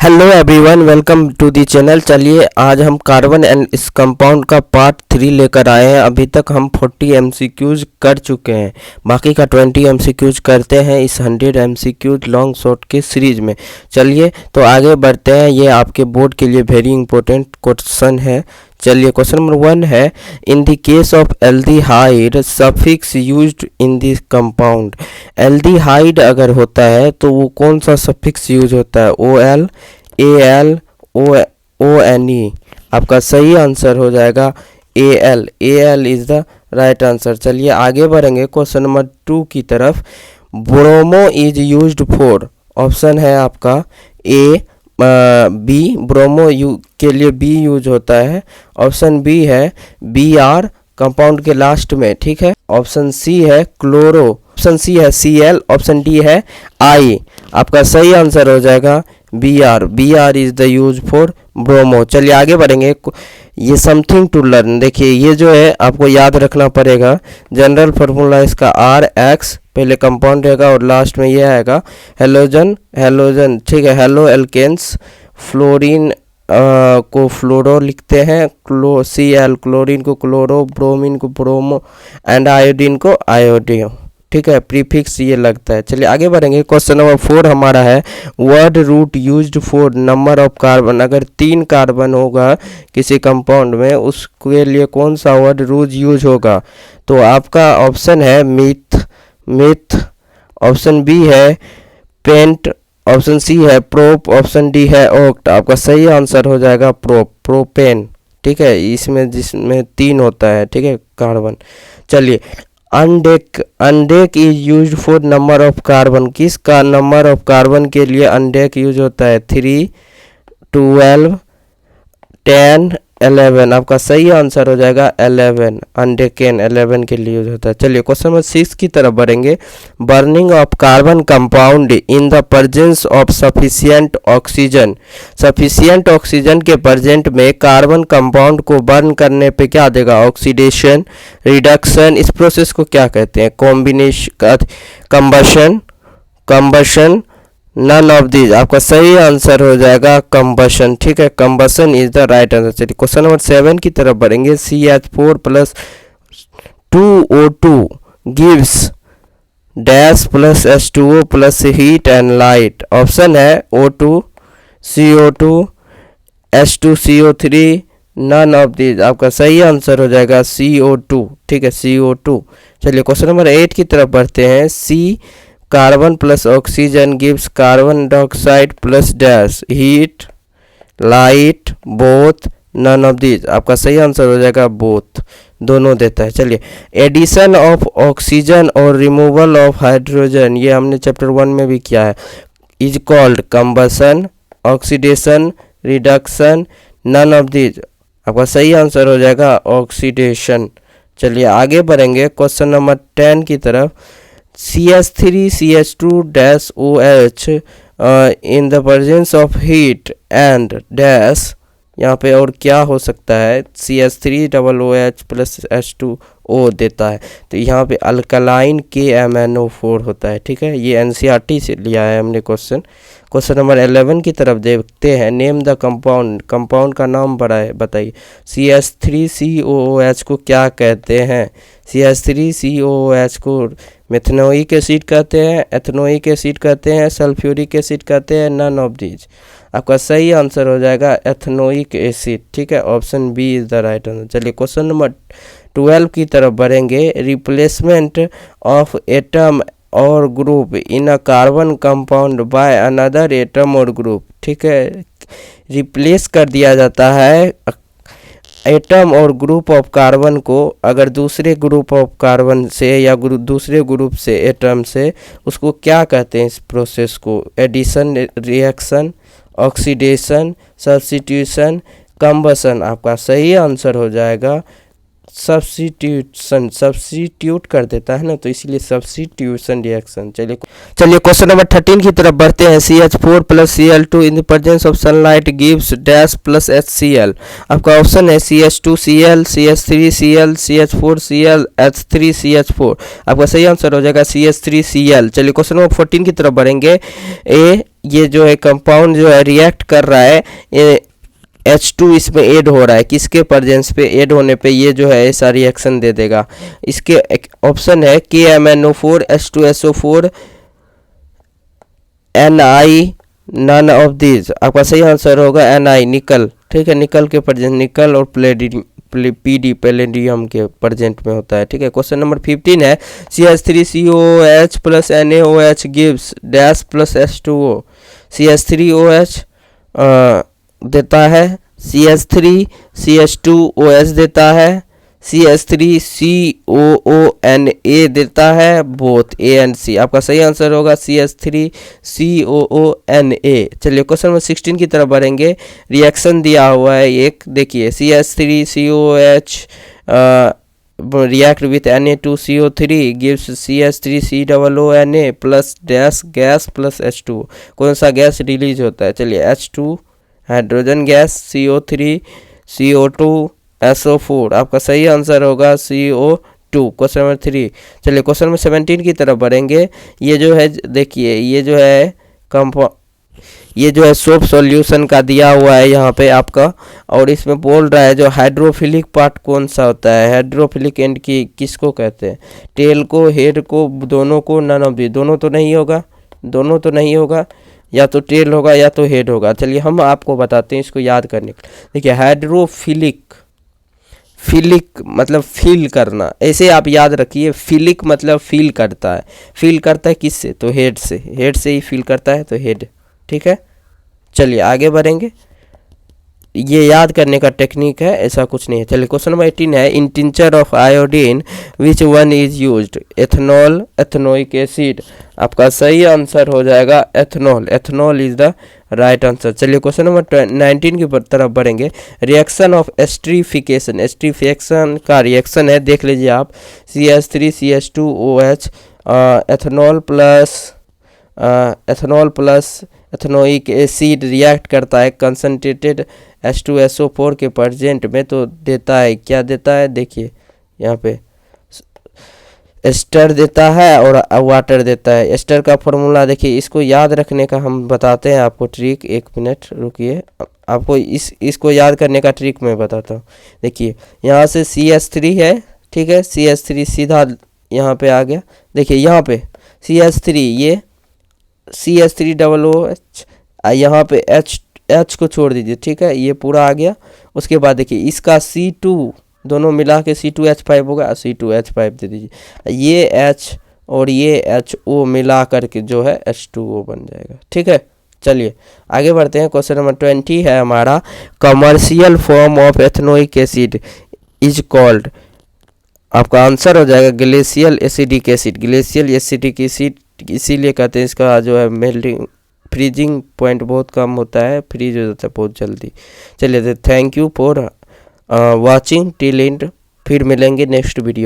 Hello everyone, welcome to the channel. चलिए आज हम कार्बन एंड इस कंपाउंड का पार्ट 3 लेकर आए हैं। अभी तक हम 40 एमसीक्यूज कर चुके हैं, बाकी का 20 एमसीक्यूज करते हैं इस 100 एमसीक्यूज लॉन्ग शॉर्ट के सीरीज में। चलिए तो आगे बढ़ते हैं। ये आपके बोर्ड के लिए वेरी इंपॉर्टेंट क्वेश्चन है। चलिए क्वेश्चन नंबर 1 है, in the case of aldehyde suffix used in this compound. Aldehyde अगर होता है तो वो कौन सा सफिक्स यूज होता है? O l, a l, o n e. आपका सही आंसर हो जाएगा a l. A l is the right answer. चलिए आगे बढ़ेंगे क्वेश्चन नंबर 2 की तरफ। Bromo is used for, option है आपका ए बी, ब्रोमो के लिए बी यूज होता है। ऑप्शन बी है बी आर कंपाउंड के लास्ट में, ठीक है। ऑप्शन सी है क्लोरो, ऑप्शन सी है सी एल, ऑप्शन डी है आई। आपका सही आंसर हो जाएगा b r. B r is the use for bromo. चलिए आगे बढ़ेंगे। ये समथिंग टू लर्न, देखिए ये जो है आपको याद रखना पड़ेगा। जनरल फार्मूला इसका आर एक्स, पहले कंपाउंड रहेगा और लास्ट में ये आएगा हेलोजन। हेलोजन, ठीक है। हेलो एल्केन्स, फ्लोरीन को फ्लोरो लिखते हैं, सी एल, क्लोरीन को क्लोरो, ब्रोमीन को ब्रोमो एंड आयोडीन को आयोडियो, ठीक है। प्रीफिक्स ये लगता है। चलिए आगे बढ़ेंगे। क्वेश्चन नंबर 4 हमारा है, word root used for number of carbon. अगर 3 कार्बन होगा किसी कंपाउंड में, उसके लिए कौन सा वर्ड रूट यूज होगा? तो आपका ऑप्शन है मिथ, ऑप्शन बी है पेंट, ऑप्शन सी है प्रोप, ऑप्शन डी है ओक्ट। आपका सही आंसर हो जाएगा प्रोपेन, ठीक है। इसमें जिसमें 3 होता है, ठीक है, कार्बन। चलिए अनडेक is use for number of carbon. किस का नंबर ऑफ कार्बन के लिए अनडेक यूज होता है? 3, 12, 10, 11। आपका सही आंसर हो जाएगा 11। अनडेकेन 11 के लिए यूज होता है। चलिए क्वेश्चन नंबर 6 की तरफ बढ़ेंगे। Burning of carbon compound in the presence of sufficient oxygen. Sufficient oxygen के प्रेजेंट में कार्बन कंपाउंड को बर्न करने पे क्या देगा? Oxidation, reduction. इस प्रोसेस को क्या कहते हैं? Combustion, none of these. आपका सही आंसर हो जाएगा कंबशन, ठीक है। Combustion is the right answer. चलिए क्वेश्चन नंबर 7 की तरफ बढ़ेंगे। CH4 plus 2O2 gives dash plus H2O plus heat and light. Option है O2, CO2, H2CO3, none of these. आपका सही आंसर हो जाएगा CO2, ठीक है, CO2। चलिए क्वेश्चन नंबर 8 की तरफ बढ़ते हैं। C carbon plus oxygen gives carbon dioxide plus dash heat, light, both, none of these. आपका सही आंसर हो जाएगा बोथ, दोनों देता है। चलिए एडिशन ऑफ ऑक्सीजन और रिमूवल ऑफ हाइड्रोजन, ये हमने चैप्टर 1 में भी किया है, is called combustion, oxidation, reduction, none of these. आपका सही आंसर हो जाएगा ऑक्सीडेशन। चलिए आगे बढ़ेंगे क्वेश्चन नंबर 10 की तरफ। CH3 CH2-OH in the presence of heat and dash. यहाँ पे और क्या हो सकता है? CH3OOH प्लस H2O देता है, तो यहाँ पे अल्कलाइन KMnO4 होता है, ठीक है। ये NCERT से लिया है हमने क्वेश्चन। क्वेश्चन नंबर 11 की तरफ देखते हैं। नेम द कंपाउंड का नाम बताइए। CH3COOH को क्या कहते हैं? CH3COOH को मेथनोइक एसिड कहते हैं, एथनोइक एसिड कहते हैं, सल्फ्यूरिक एसिड कहते हैं, नन ऑफ दीज। आपका सही आंसर हो जाएगा एथनोइक एसिड, ठीक है। Option b is the right answer. चलिए क्वेश्चन नंबर 12 की तरफ बढ़ेंगे। रिप्लेसमेंट ऑफ एटम और group in a carbon compound by another atom और ग्रुप, ठीक है। रिप्लेस कर दिया जाता है एटम और ग्रुप ऑफ कार्बन को अगर दूसरे ग्रुप ऑफ कार्बन से या दूसरे ग्रुप से एटम से, उसको क्या कहते हैं? इस प्रोसेस को addition, reaction, oxidation, substitution, combustion. आपका सही आंसर हो जाएगा सब्स्टिट्यूट कर देता है ना, तो इसीलिए सब्स्टिट्यूशन रिएक्शन। चलिए क्वेश्चन नंबर 13 की तरफ बढ़ते हैं। CH4 plus Cl2 in the presence of sunlight gives dash plus HCl। आपका ऑप्शन है CH2 Cl, CH3 Cl, CH4 Cl, H3 CH4। आपका सही आंसर हो जाएगा CH3 Cl। चलिए क्वेश्चन नंबर 14 की तरफ बढ़ेंगे। ये जो है कंपाउंड जो है रिएक्ट कर रहा है, H2 इसमें ऐड हो रहा है, किसके प्रेजेंस पे ऐड होने पे ये जो है ऐसा रिएक्शन दे देगा। इसके ऑप्शन है KMnO4 H2SO4 Ni, none of this. आपका सही आंसर होगा Ni, निकल। ठीक है, निकल के प्रेजेंस, निकल और PD पैलेडियम के प्रेजेंट में होता है। ठीक है, क्वेश्चन नंबर 15 है। CH3COOH plus NaOH gives dash plus H2O। CH3OH देता है, CH3 CH2OH देता है, CH3COONA देता है, बोथ A and C। आपका सही आंसर होगा CH3COONA। चलिए क्वेश्चन नंबर 16 की तरफ बढ़ेंगे। रिएक्शन दिया हुआ है एक, देखिए CH3COOH react with Na2CO3 gives CH3COONA plus dash gas plus H2। कौन सा गैस रिलीज होता है? चलिए H2 hydrogen gas, CO3 CO2 SO4। आपका सही आंसर होगा CO2, क्वेश्चन नंबर 3। चलिए क्वेश्चन नंबर 17 की तरफ बढ़ेंगे। ये जो है देखिए, ये जो है सोप सॉल्यूशन का दिया हुआ है यहाँ पे आपका, और इसमें बोल रहा है जो हाइड्रोफिलिक पार्ट कौन सा होता है। हाइड्रोफिलिक एंड की किसको कहते हैं? टेल को, हेड को, दोनों को, नन ऑफ दी। दोनों तो नहीं होगा, या तो टेल होगा या तो हेड होगा। चलिए हम आपको बताते हैं इसको याद करने के। देखिए हाइड्रोफिलिक, फिलिक मतलब फील करना, ऐसे आप याद रखिए। फिलिक मतलब फील करता है किससे? तो हेड से ही फील करता है, तो हेड। ठीक है, चलिए आगे बढ़ेंगे। ये याद करने का टेक्निक है, ऐसा कुछ नहीं है। चलिए क्वेश्चन नंबर 18 है। In tincture of iodine which one is used? Ethanol, ethanoic acid. आपका सही आंसर हो जाएगा ethanol is the right answer. चलिए क्वेश्चन नंबर 19 की तरफ बढ़ेंगे। रिएक्शन ऑफ एस्ट्रीफिकेशन का रिएक्शन है, देख लीजिए आप। CH3 CH2OH ethanol plus ethanoic acid react करता है कंसनट्रेटेड H2SO4 के प्रेजेंट में, तो देता है, क्या देता है? देखिए यहाँ पे एस्टर देता है और वाटर देता है। एस्टर का फॉर्मूला देखिए, इसको याद रखने का हम बताते हैं आपको ट्रिक। एक मिनट रुकिए, आपको इसको याद करने का ट्रिक मैं बताता हूँ। देखिए यहाँ से CH3 है, ठीक है, CH3 सीधा यहाँ पे आ गया। देखिए यहाँ पे CH3, ये CH3OOH, यहाँ पे H को छोड़ दीजिए। ठीक है, ये पूरा आ गया। उसके बाद देखिए इसका C2, दोनों मिला के C2H5 होगा, C2H5 दे दीजिए। ये H और ये HO मिला करके जो है H2O बन जाएगा। ठीक है, चलिए आगे बढ़ते हैं। क्वेश्चन नंबर 20 है हमारा। Commercial form of ethanoic acid is called. आपका आंसर हो जाएगा glacial acidic acid. Glacial acidic acid इसीलिए कहते हैं, इसका जो है मेल्टिंग फ्रीजिंग पॉइंट बहुत कम होता है, फ्रीज हो जाता है बहुत जल्दी। चलिए thank you for watching till and, फिर मिलेंगे नेक्स्ट वीडियो।